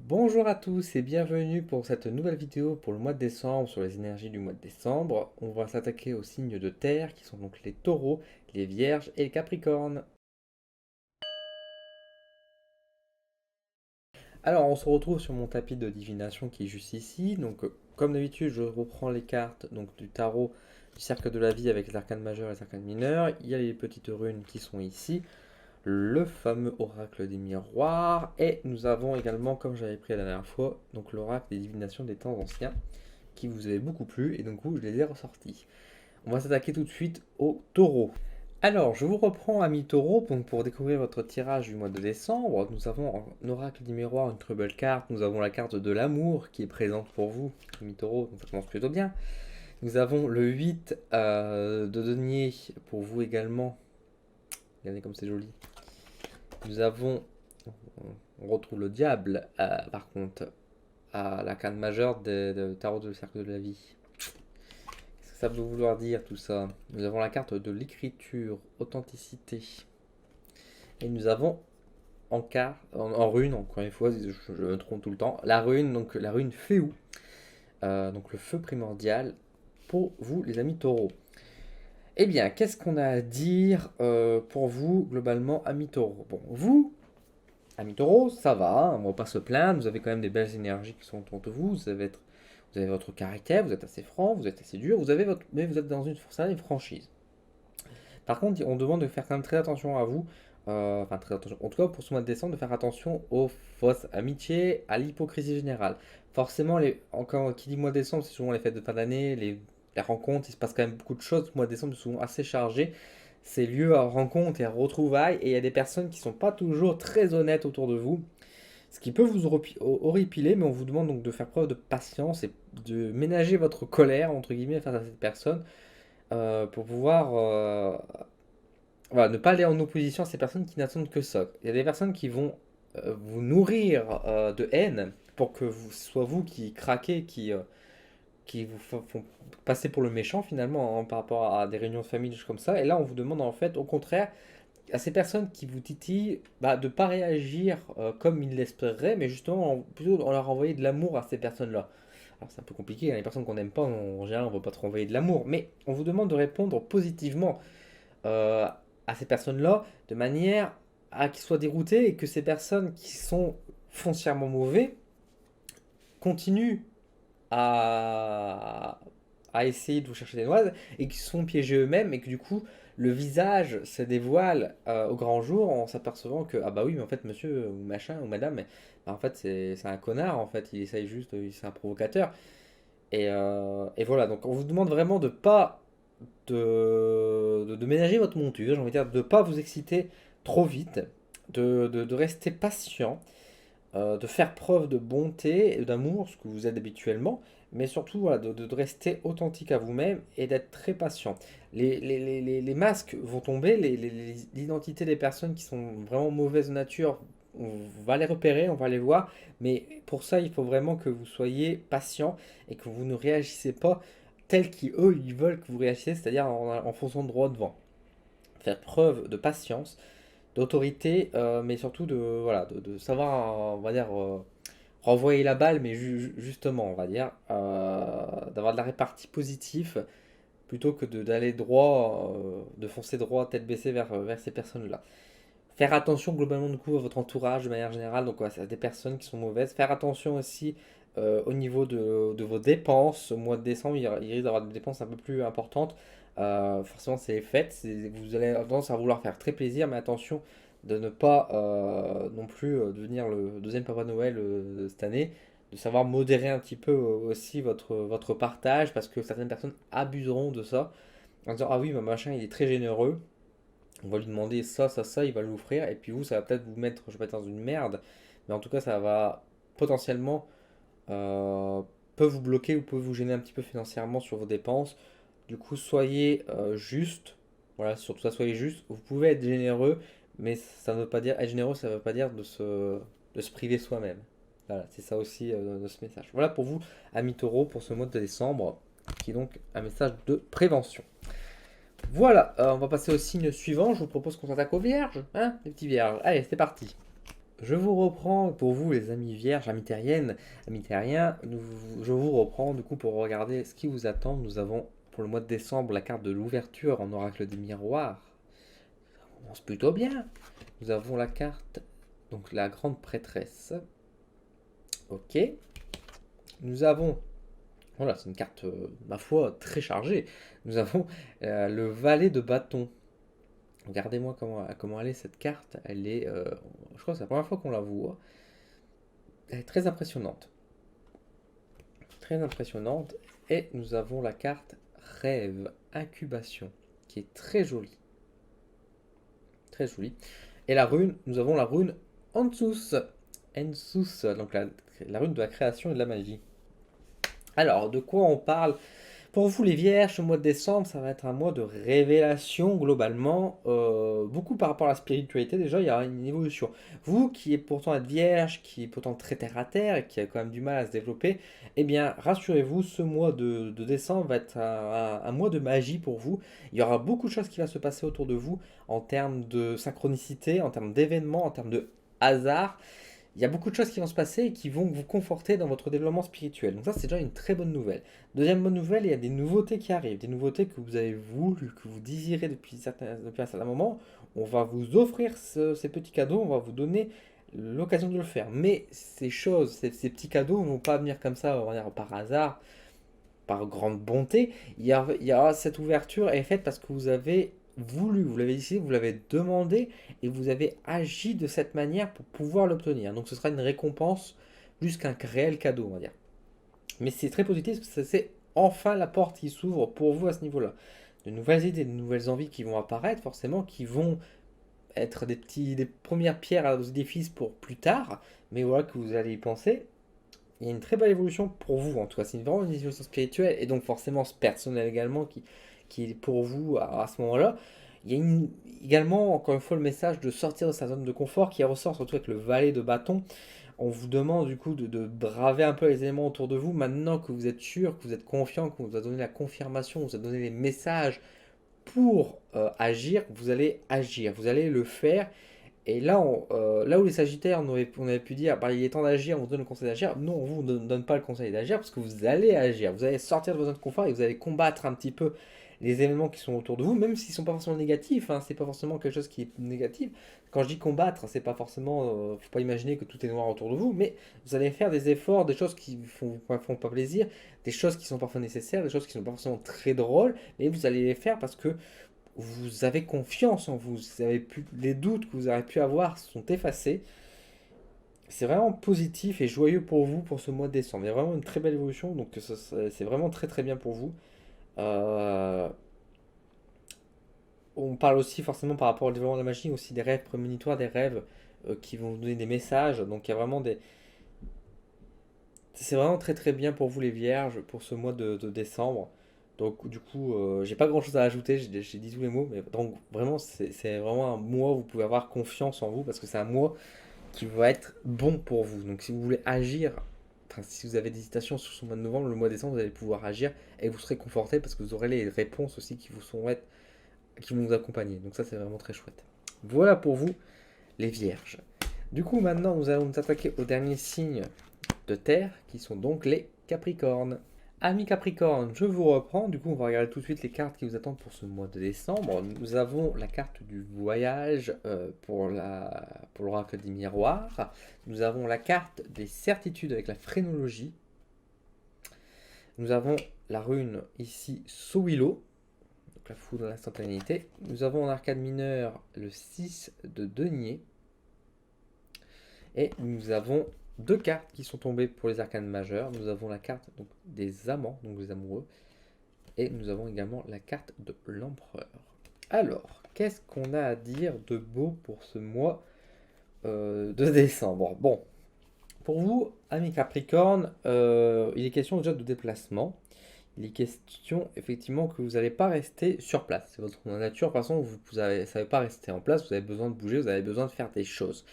Bonjour à tous et bienvenue pour cette nouvelle vidéo pour le mois de décembre sur les énergies du mois de décembre. On va s'attaquer aux signes de terre qui sont donc les taureaux, les vierges et les capricornes. Alors on se retrouve sur mon tapis de divination qui est juste ici. Donc comme d'habitude je reprends les cartes donc, du tarot du cercle de la vie avec les arcanes majeures et les arcanes mineures. Il y a les petites runes qui sont ici. Le fameux oracle des miroirs et nous avons également, comme j'avais pris la dernière fois, donc l'oracle des divinations des temps anciens qui vous avait beaucoup plu et donc je les ai ressortis. On va s'attaquer tout de suite au taureau. Alors, je vous reprends, ami taureau, donc pour découvrir votre tirage du mois de décembre. Nous avons en oracle du miroir une très belle carte. Nous avons la carte de l'amour qui est présente pour vous, ami taureau, donc ça commence plutôt bien. Nous avons le 8 de denier pour vous également. Regardez comme c'est joli. Nous avons, on retrouve le diable, par contre, à la carte majeure de tarot de cercle de la vie. Qu'est-ce que ça veut vouloir dire tout ça? Nous avons la carte de l'écriture, authenticité. Et nous avons en rune, encore une fois, je me trompe tout le temps, la rune, donc la rune Féou, donc le feu primordial pour vous, les amis taureaux. Eh bien, qu'est-ce qu'on a à dire pour vous, globalement, amis taureaux? Bon, vous, amis taureaux, ça va, hein, on va pas se plaindre, vous avez quand même des belles énergies qui sont autour de vous, vous avez votre caractère, vous êtes assez franc, vous êtes assez dur, mais vous êtes dans une certaine franchise. Par contre, on demande de faire quand même très attention à vous, enfin très attention, en tout cas pour ce mois de décembre, de faire attention aux fausses amitiés, à l'hypocrisie générale. Forcément, encore qui dit mois de décembre, c'est souvent les fêtes de fin d'année, les rencontres, il se passe quand même beaucoup de choses. Le mois de décembre est souvent assez chargé. C'est lieu à rencontres et à retrouvailles, et il y a des personnes qui ne sont pas toujours très honnêtes autour de vous, ce qui peut vous horripiler, mais on vous demande donc de faire preuve de patience et de ménager votre colère, entre guillemets, face à cette personne, pour pouvoir voilà, ne pas aller en opposition à ces personnes qui n'attendent que ça. Il y a des personnes qui vont vous nourrir de haine pour que soit vous qui craquez, qui vous font passer pour le méchant finalement, hein, par rapport à des réunions de famille, des choses comme ça. Et là, on vous demande en fait, au contraire, à ces personnes qui vous titillent, de ne pas réagir comme ils l'espéreraient, mais justement plutôt en leur envoyer de l'amour à ces personnes-là. Alors c'est un peu compliqué, hein, les personnes qu'on n'aime pas, en général, on ne va pas trop envoyer de l'amour, mais on vous demande de répondre positivement euh, à ces personnes-là, de manière à qu'ils soient déroutés et que ces personnes qui sont foncièrement mauvais continuent à, à essayer de vous chercher des noises et qui se font piéger eux-mêmes et que du coup le visage se dévoile au grand jour en s'apercevant que ah bah oui mais en fait monsieur ou machin ou madame en fait c'est un connard en fait il essaye juste c'est un provocateur et voilà donc on vous demande vraiment de pas de ménager votre monture, j'ai envie de dire de pas vous exciter trop vite, de rester patient, de faire preuve de bonté et d'amour, ce que vous êtes habituellement, mais surtout voilà, de rester authentique à vous-même et d'être très patient. Les masques vont tomber, l'identité des personnes qui sont vraiment mauvaises de nature, on va les repérer, on va les voir, mais pour ça, il faut vraiment que vous soyez patient et que vous ne réagissez pas tel qu'eux, ils veulent que vous réagissiez, c'est-à-dire en fonçant droit devant. Faire preuve de patience, d'autorité, mais surtout voilà, de savoir, on va dire, renvoyer la balle, mais justement, on va dire, d'avoir de la répartie positive plutôt que d'aller droit, de foncer droit, tête baissée vers ces personnes-là. Faire attention globalement du coup à votre entourage de manière générale, donc ouais, à des personnes qui sont mauvaises. Faire attention aussi au niveau de vos dépenses. Au mois de décembre, il risque d'avoir des dépenses un peu plus importantes. Forcément, c'est les fêtes. Vous allez avoir tendance à vouloir faire très plaisir, mais attention de ne pas non plus devenir le deuxième Papa Noël de cette année. De savoir modérer un petit peu aussi votre partage, parce que certaines personnes abuseront de ça en disant ah oui, ma machin il est très généreux, on va lui demander ça, ça, ça, il va l'offrir, et puis vous, ça va peut-être vous mettre, je vais pas dire dans une merde, mais en tout cas, ça va potentiellement euh, peut vous bloquer ou peut vous gêner un petit peu financièrement sur vos dépenses. Du coup, soyez juste, voilà, surtout ça, soyez juste. Vous pouvez être généreux, mais ça ne veut pas dire être généreux, ça ne veut pas dire de se priver soi-même. Voilà, c'est ça aussi de ce message. Voilà pour vous, amis taureaux, pour ce mois de décembre, qui est donc un message de prévention. Voilà, on va passer au signe suivant. Je vous propose qu'on s'attaque aux vierges, hein, les petits vierges. Allez, c'est parti. Je vous reprends pour vous les amis vierges, amis terriens, je vous reprends du coup pour regarder ce qui vous attend. Nous avons pour le mois de décembre la carte de l'ouverture en oracle des miroirs. Ça commence plutôt bien. Nous avons la carte, donc la grande prêtresse. Ok. Nous avons, voilà, c'est une carte, ma foi, très chargée. Nous avons le valet de bâton. Regardez-moi comment elle est cette carte. Elle est, je crois que c'est la première fois qu'on la voit. Elle est très impressionnante. Très impressionnante. Et nous avons la carte rêve, incubation, qui est très jolie. Très jolie. Et la rune, nous avons la rune Ensus. Ensus, donc la rune de la création et de la magie. Alors, de quoi on parle? Pour vous les vierges, ce mois de décembre, ça va être un mois de révélation globalement, beaucoup par rapport à la spiritualité déjà, il y aura une évolution. Vous qui êtes pourtant être vierge, qui est pourtant très terre à terre et qui a quand même du mal à se développer, eh bien rassurez-vous, ce mois de décembre va être un mois de magie pour vous. Il y aura beaucoup de choses qui vont se passer autour de vous en termes de synchronicité, en termes d'événements, en termes de hasard. Il y a beaucoup de choses qui vont se passer et qui vont vous conforter dans votre développement spirituel. Donc ça, c'est déjà une très bonne nouvelle. Deuxième bonne nouvelle, il y a des nouveautés qui arrivent, des nouveautés que vous avez voulu, que vous désirez depuis un certain moment. On va vous offrir ces petits cadeaux, on va vous donner l'occasion de le faire. Mais ces choses, ces petits cadeaux ne vont pas venir comme ça, on va dire par hasard, par grande bonté. Cette ouverture est faite parce que vous avez voulu, vous l'avez décidé, vous l'avez demandé et vous avez agi de cette manière pour pouvoir l'obtenir. Donc ce sera une récompense plus qu'un réel cadeau, on va dire. Mais c'est très positif parce que c'est enfin la porte qui s'ouvre pour vous à ce niveau-là. De nouvelles idées, de nouvelles envies qui vont apparaître forcément, qui vont être des premières pierres à vos édifices pour plus tard, mais voilà que vous allez y penser. Il y a une très belle évolution pour vous en tout cas. C'est vraiment une évolution spirituelle et donc forcément personnelle également qui est pour vous à ce moment-là. Il y a également, encore une fois, le message de sortir de sa zone de confort qui ressort surtout avec le valet de bâton. On vous demande du coup de braver un peu les éléments autour de vous maintenant que vous êtes sûr, que vous êtes confiant, qu'on vous a donné la confirmation, qu'on vous a donné les messages pour agir, vous allez agir, vous allez le faire. Et là, là où les Sagittaires, on avait pu dire, bah, il est temps d'agir, on vous donne le conseil d'agir. Non, on ne vous donne pas le conseil d'agir parce que vous allez agir. Vous allez sortir de votre zone de confort et vous allez combattre un petit peu les événements qui sont autour de vous, même s'ils ne sont pas forcément négatifs. Hein, c'est pas forcément quelque chose qui est négatif. Quand je dis combattre, c'est pas forcément. Faut pas imaginer que tout est noir autour de vous, mais vous allez faire des efforts, des choses qui font pas plaisir, des choses qui sont parfois nécessaires, des choses qui sont pas forcément très drôles, mais vous allez les faire parce que vous avez confiance en vous, les doutes que vous aurez pu avoir sont effacés. C'est vraiment positif et joyeux pour vous pour ce mois de décembre. Il y a vraiment une très belle évolution, donc c'est vraiment très très bien pour vous. Euh, on parle aussi forcément par rapport au développement de la machine, aussi des rêves prémonitoires, des rêves qui vont vous donner des messages. Donc il y a vraiment des... C'est vraiment très très bien pour vous les vierges pour ce mois de décembre. Donc du coup, j'ai pas grand chose à ajouter, j'ai dit tous les mots, mais donc vraiment c'est vraiment un mois où vous pouvez avoir confiance en vous parce que c'est un mois qui va être bon pour vous. Donc si vous voulez agir, enfin si vous avez des hésitations sur ce mois de novembre, le mois de décembre, vous allez pouvoir agir et vous serez conforté parce que vous aurez les réponses aussi qui vont vous accompagner. Donc ça c'est vraiment très chouette. Voilà pour vous les vierges. Du coup maintenant nous allons nous attaquer aux derniers signes de terre qui sont donc les capricornes. Amis Capricorne, je vous reprends. Du coup, on va regarder tout de suite les cartes qui vous attendent pour ce mois de décembre. Nous avons la carte du voyage pour l'oracle des miroirs. Nous avons la carte des certitudes avec la phrénologie. Nous avons la rune ici Sowilo, donc la foudre de l'instantanéité. Nous avons en arcade mineur le 6 de denier. Et nous avons deux cartes qui sont tombées pour les arcanes majeures. Nous avons la carte donc, des amants, donc des amoureux. Et nous avons également la carte de l'empereur. Alors, qu'est-ce qu'on a à dire de beau pour ce mois de décembre? Bon, pour vous, amis Capricorne, il est question déjà de déplacement. Il est question effectivement que vous n'allez pas rester sur place. C'est votre nature. De toute façon, vous ne savez pas rester en place. Vous avez besoin de bouger, vous avez besoin de faire des choses.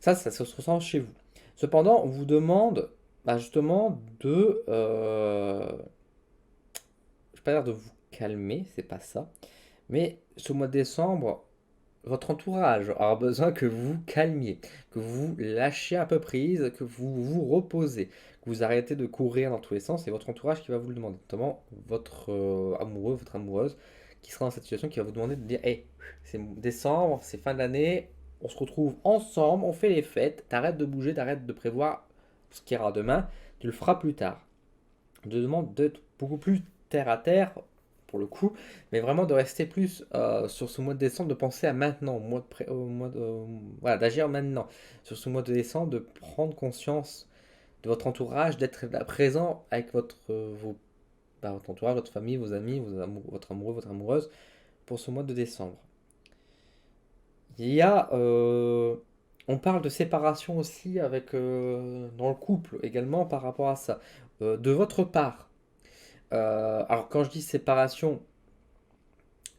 Ça se ressent chez vous. Cependant, on vous demande justement je vais pas dire de vous calmer, c'est pas ça. Mais ce mois de décembre, votre entourage aura besoin que vous vous calmiez, que vous lâchiez un peu prise, que vous vous reposez, que vous arrêtez de courir dans tous les sens. C'est votre entourage qui va vous le demander, notamment votre amoureux, votre amoureuse, qui sera dans cette situation, qui va vous demander de dire, hey, c'est décembre, c'est fin d'année, on se retrouve ensemble, on fait les fêtes, t'arrêtes de bouger, t'arrêtes de prévoir ce qui ira demain, tu le feras plus tard. On te demande d'être beaucoup plus terre à terre, pour le coup, mais vraiment de rester plus sur ce mois de décembre, de penser à maintenant, voilà, d'agir maintenant. Sur ce mois de décembre, de prendre conscience de votre entourage, d'être là, présent avec votre entourage, votre famille, vos amis, votre amoureux, votre amoureuse, pour ce mois de décembre. Il y a, on parle de séparation aussi dans le couple également par rapport à ça. De votre part, alors quand je dis séparation,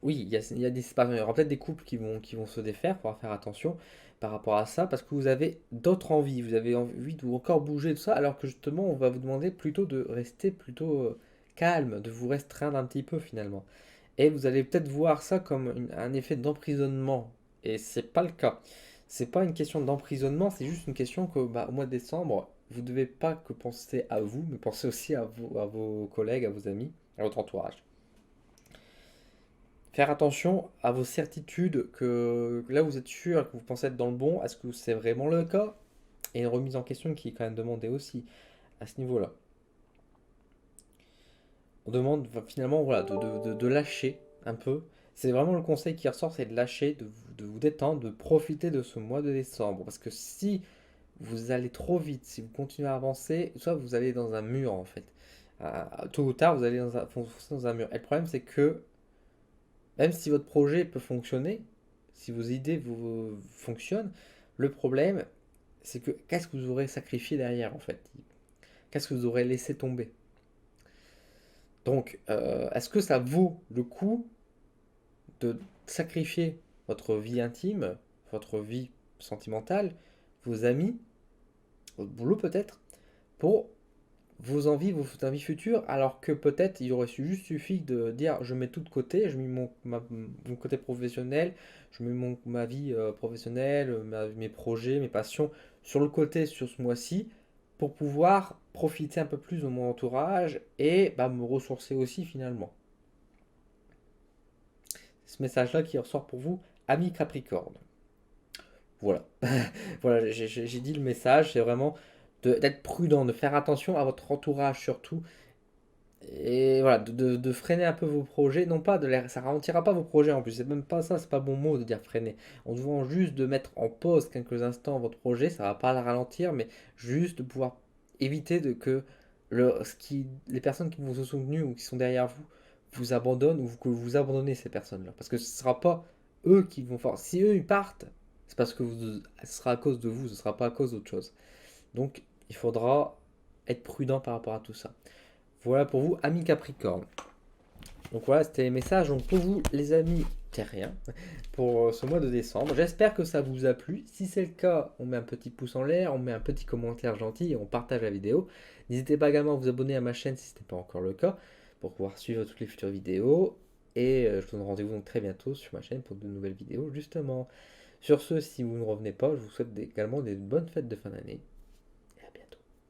oui, il y a des séparations. Il y aura peut-être des couples qui vont se défaire, il faudra faire attention par rapport à ça, parce que vous avez d'autres envies, vous avez envie de vous encore bouger, tout ça, alors que justement, on va vous demander plutôt de rester plutôt calme, de vous restreindre un petit peu finalement. Et vous allez peut-être voir ça comme un effet d'emprisonnement, et c'est pas le cas. C'est pas une question d'emprisonnement, c'est juste une question que bah, au mois de décembre, vous ne devez pas que penser à vous, mais penser aussi à vos collègues, à vos amis, à votre entourage. Faire attention à vos certitudes, que là vous êtes sûr, que vous pensez être dans le bon, est-ce que c'est vraiment le cas? Et une remise en question qui est quand même demandée aussi à ce niveau-là. On demande finalement voilà, de lâcher un peu. C'est vraiment le conseil qui ressort, c'est de lâcher, de vous détendre, de profiter de ce mois de décembre. Parce que si vous allez trop vite, si vous continuez à avancer, soit vous allez dans un mur en fait. Tôt ou tard, vous allez foncer dans un mur. Et le problème, c'est que même si votre projet peut fonctionner, si vos idées fonctionnent, le problème, c'est que qu'est-ce que vous aurez sacrifié derrière en fait? Qu'est-ce que vous aurez laissé tomber? Donc, est-ce que ça vaut le coup de sacrifier votre vie intime, votre vie sentimentale, vos amis, votre boulot peut-être, pour vos envies, vos envies futures, alors que peut-être il aurait juste suffi de dire je mets tout de côté, je mets mon côté professionnel, je mets ma vie professionnelle, mes projets, mes passions sur le côté sur ce mois-ci pour pouvoir profiter un peu plus de mon entourage et bah, me ressourcer aussi finalement. Ce message-là qui ressort pour vous, ami Capricorne. Voilà, voilà, j'ai dit le message, c'est vraiment d'être prudent, de faire attention à votre entourage surtout. Et voilà, de freiner un peu vos projets, non pas ça ralentira pas vos projets en plus, c'est même pas ça, c'est pas bon mot de dire freiner. On demande juste de mettre en pause quelques instants votre projet, ça va pas le ralentir, mais juste de pouvoir éviter que les personnes qui vous ont soutenu ou qui sont derrière vous vous abandonnent ou que vous abandonnez ces personnes-là. Parce que ce sera pas eux qui vont faire. Si eux ils partent, c'est parce que ce sera à cause de vous, ce sera pas à cause d'autre chose. Donc il faudra être prudent par rapport à tout ça. Voilà pour vous, amis Capricorne. Donc voilà, c'était les messages donc pour vous, les amis terriens, pour ce mois de décembre. J'espère que ça vous a plu. Si c'est le cas, on met un petit pouce en l'air, on met un petit commentaire gentil et on partage la vidéo. N'hésitez pas également à vous abonner à ma chaîne si ce n'est pas encore le cas, pour pouvoir suivre toutes les futures vidéos. Et je vous donne rendez-vous donc très bientôt sur ma chaîne pour de nouvelles vidéos, justement. Sur ce, si vous ne revenez pas, je vous souhaite également des bonnes fêtes de fin d'année.